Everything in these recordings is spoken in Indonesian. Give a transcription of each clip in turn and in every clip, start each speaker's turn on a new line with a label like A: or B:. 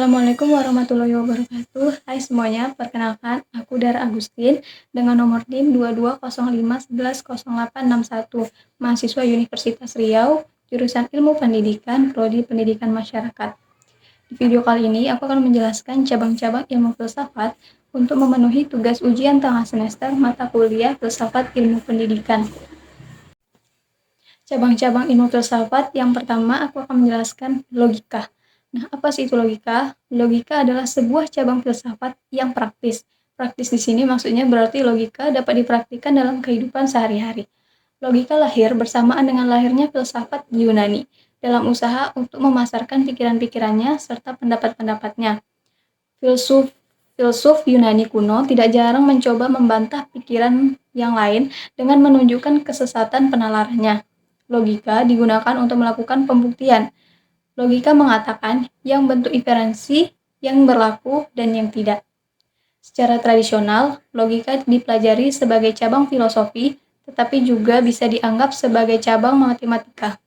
A: Assalamualaikum warahmatullahi wabarakatuh. Hai semuanya, perkenalkan aku Dara Agustin dengan nomor NIM 2205110861, mahasiswa Universitas Riau, jurusan Ilmu Pendidikan, Prodi Pendidikan Masyarakat. Di video kali ini aku akan menjelaskan cabang-cabang ilmu filsafat untuk memenuhi tugas ujian tengah semester mata kuliah Filsafat Ilmu Pendidikan. Cabang-cabang ilmu filsafat yang pertama aku akan menjelaskan logika. Nah, apa sih itu logika? Logika adalah sebuah cabang filsafat yang praktis. Praktis di sini maksudnya berarti logika dapat dipraktikkan dalam kehidupan sehari-hari. Logika lahir bersamaan dengan lahirnya filsafat di Yunani, dalam usaha untuk memasarkan pikiran-pikirannya serta pendapat-pendapatnya. Filsuf Yunani kuno tidak jarang mencoba membantah pikiran yang lain dengan menunjukkan kesesatan penalarannya. Logika digunakan untuk melakukan pembuktian. Logika mengatakan yang bentuk inferensi, yang berlaku, dan yang tidak. Secara tradisional, logika dipelajari sebagai cabang filosofi, tetapi juga bisa dianggap sebagai cabang matematika.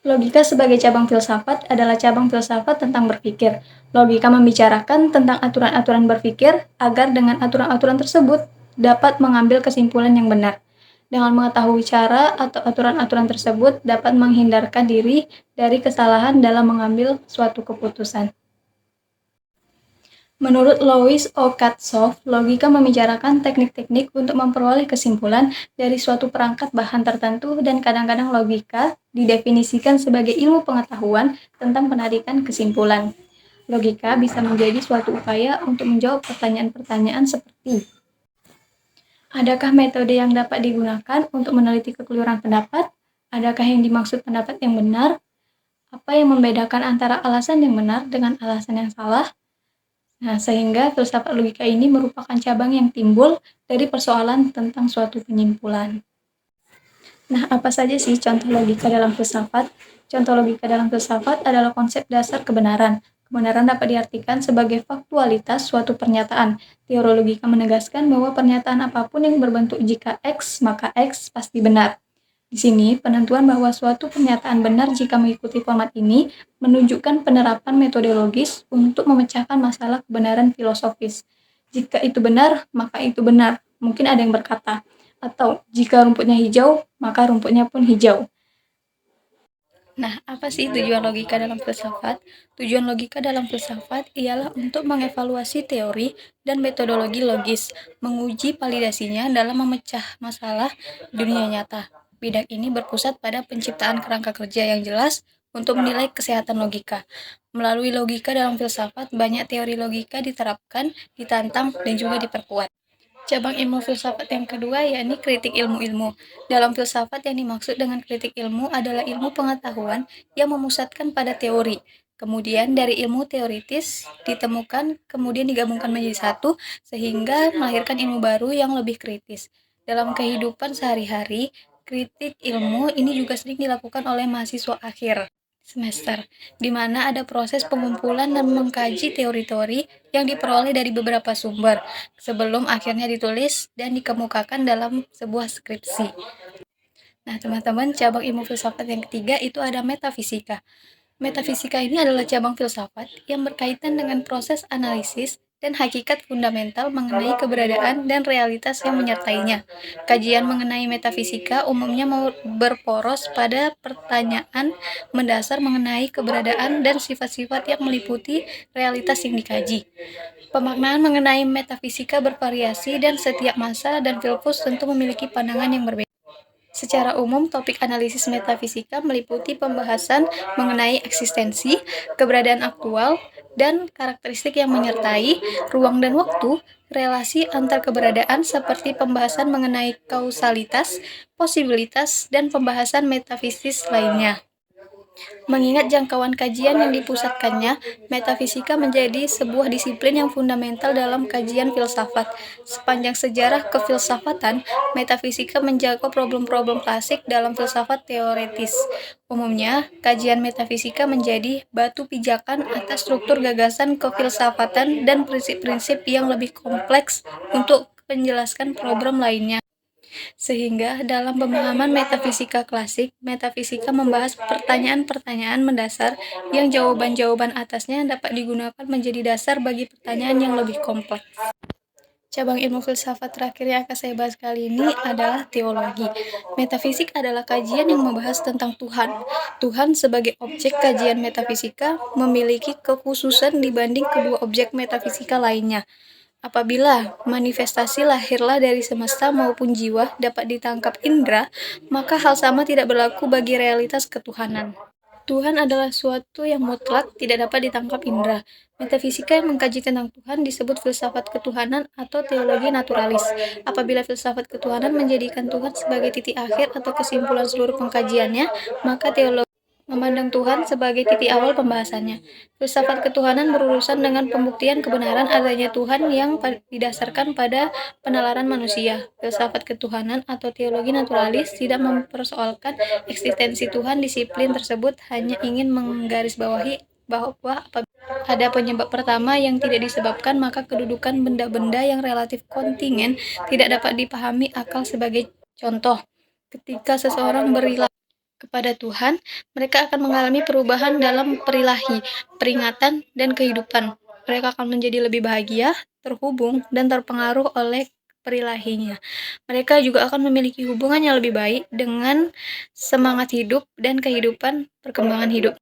A: Logika sebagai cabang filsafat adalah cabang filsafat tentang berpikir. Logika membicarakan tentang aturan-aturan berpikir agar dengan aturan-aturan tersebut dapat mengambil kesimpulan yang benar. Dengan mengetahui cara atau aturan-aturan tersebut dapat menghindarkan diri dari kesalahan dalam mengambil suatu keputusan. Menurut Louis O. Katzoff, logika membicarakan teknik-teknik untuk memperoleh kesimpulan dari suatu perangkat bahan tertentu dan kadang-kadang logika didefinisikan sebagai ilmu pengetahuan tentang penarikan kesimpulan. Logika bisa menjadi suatu upaya untuk menjawab pertanyaan-pertanyaan seperti: adakah metode yang dapat digunakan untuk meneliti kekeliruan pendapat? Adakah yang dimaksud pendapat yang benar? Apa yang membedakan antara alasan yang benar dengan alasan yang salah? Nah, sehingga filsafat logika ini merupakan cabang yang timbul dari persoalan tentang suatu penyimpulan. Nah, apa saja sih contoh logika dalam filsafat? Contoh logika dalam filsafat adalah konsep dasar kebenaran. Kebenaran dapat diartikan sebagai faktualitas suatu pernyataan. Teori logika menegaskan bahwa pernyataan apapun yang berbentuk jika X, maka X pasti benar. Di sini, penentuan bahwa suatu pernyataan benar jika mengikuti format ini menunjukkan penerapan metodologis untuk memecahkan masalah kebenaran filosofis. Jika itu benar, maka itu benar. Mungkin ada yang berkata, atau jika rumputnya hijau, maka rumputnya pun hijau. Nah, apa sih tujuan logika dalam filsafat? Tujuan logika dalam filsafat ialah untuk mengevaluasi teori dan metodologi logis, menguji validasinya dalam memecah masalah dunia nyata. Bidang ini berpusat pada penciptaan kerangka kerja yang jelas untuk menilai kesehatan logika. Melalui logika dalam filsafat, banyak teori logika diterapkan, ditantang, dan juga diperkuat. Cabang ilmu filsafat yang kedua yakni kritik ilmu-ilmu. Dalam filsafat yang dimaksud dengan kritik ilmu adalah ilmu pengetahuan yang memusatkan pada teori. Kemudian dari ilmu teoritis ditemukan, kemudian digabungkan menjadi satu sehingga melahirkan ilmu baru yang lebih kritis. Dalam kehidupan sehari-hari, kritik ilmu ini juga sering dilakukan oleh mahasiswa akhir semester, di mana ada proses pengumpulan dan mengkaji teori-teori yang diperoleh dari beberapa sumber sebelum akhirnya ditulis dan dikemukakan dalam sebuah skripsi. Nah, teman-teman, cabang ilmu filsafat yang ketiga itu ada metafisika. Metafisika ini adalah cabang filsafat yang berkaitan dengan proses analisis dan hakikat fundamental mengenai keberadaan dan realitas yang menyertainya. Kajian mengenai metafisika umumnya berporos pada pertanyaan mendasar mengenai keberadaan dan sifat-sifat yang meliputi realitas yang dikaji. Pemaknaan mengenai metafisika bervariasi dan setiap masa dan filsuf tentu memiliki pandangan yang berbeda. Secara umum, topik analisis metafisika meliputi pembahasan mengenai eksistensi, keberadaan aktual, dan karakteristik yang menyertai ruang dan waktu, relasi antar keberadaan seperti pembahasan mengenai kausalitas, posibilitas, dan pembahasan metafisis lainnya. Mengingat jangkauan kajian yang dipusatkannya, metafisika menjadi sebuah disiplin yang fundamental dalam kajian filsafat. Sepanjang sejarah kefilsafatan, metafisika menjangkau problem-problem klasik dalam filsafat teoretis. Umumnya, kajian metafisika menjadi batu pijakan atas struktur gagasan kefilsafatan dan prinsip-prinsip yang lebih kompleks untuk menjelaskan problem lainnya. Sehingga dalam pemahaman metafisika klasik, metafisika membahas pertanyaan-pertanyaan mendasar yang jawaban-jawaban atasnya dapat digunakan menjadi dasar bagi pertanyaan yang lebih kompleks. Cabang ilmu filsafat terakhir yang akan saya bahas kali ini adalah teologi. Metafisik adalah kajian yang membahas tentang Tuhan. Tuhan sebagai objek kajian metafisika memiliki kekhususan dibanding kedua objek metafisika lainnya. Apabila manifestasi lahirlah dari semesta maupun jiwa dapat ditangkap indera, maka hal sama tidak berlaku bagi realitas ketuhanan. Tuhan adalah suatu yang mutlak, tidak dapat ditangkap indera. Metafisika yang mengkaji tentang Tuhan disebut filsafat ketuhanan atau teologi naturalis. Apabila filsafat ketuhanan menjadikan Tuhan sebagai titik akhir atau kesimpulan seluruh pengkajiannya, maka teologi memandang Tuhan sebagai titik awal pembahasannya. Filsafat ketuhanan berurusan dengan pembuktian kebenaran adanya Tuhan yang didasarkan pada penalaran manusia. Filsafat ketuhanan atau teologi naturalis tidak mempersoalkan eksistensi Tuhan. Disiplin tersebut hanya ingin menggarisbawahi bahwa apabila ada penyebab pertama yang tidak disebabkan, maka kedudukan benda-benda yang relatif kontingen tidak dapat dipahami akal. Sebagai contoh, ketika seseorang berilah kepada Tuhan, mereka akan mengalami perubahan dalam perilahi, peringatan, dan kehidupan. Mereka akan menjadi lebih bahagia, terhubung, dan terpengaruh oleh perilahinya. Mereka juga akan memiliki hubungan yang lebih baik dengan semangat hidup dan kehidupan perkembangan hidup.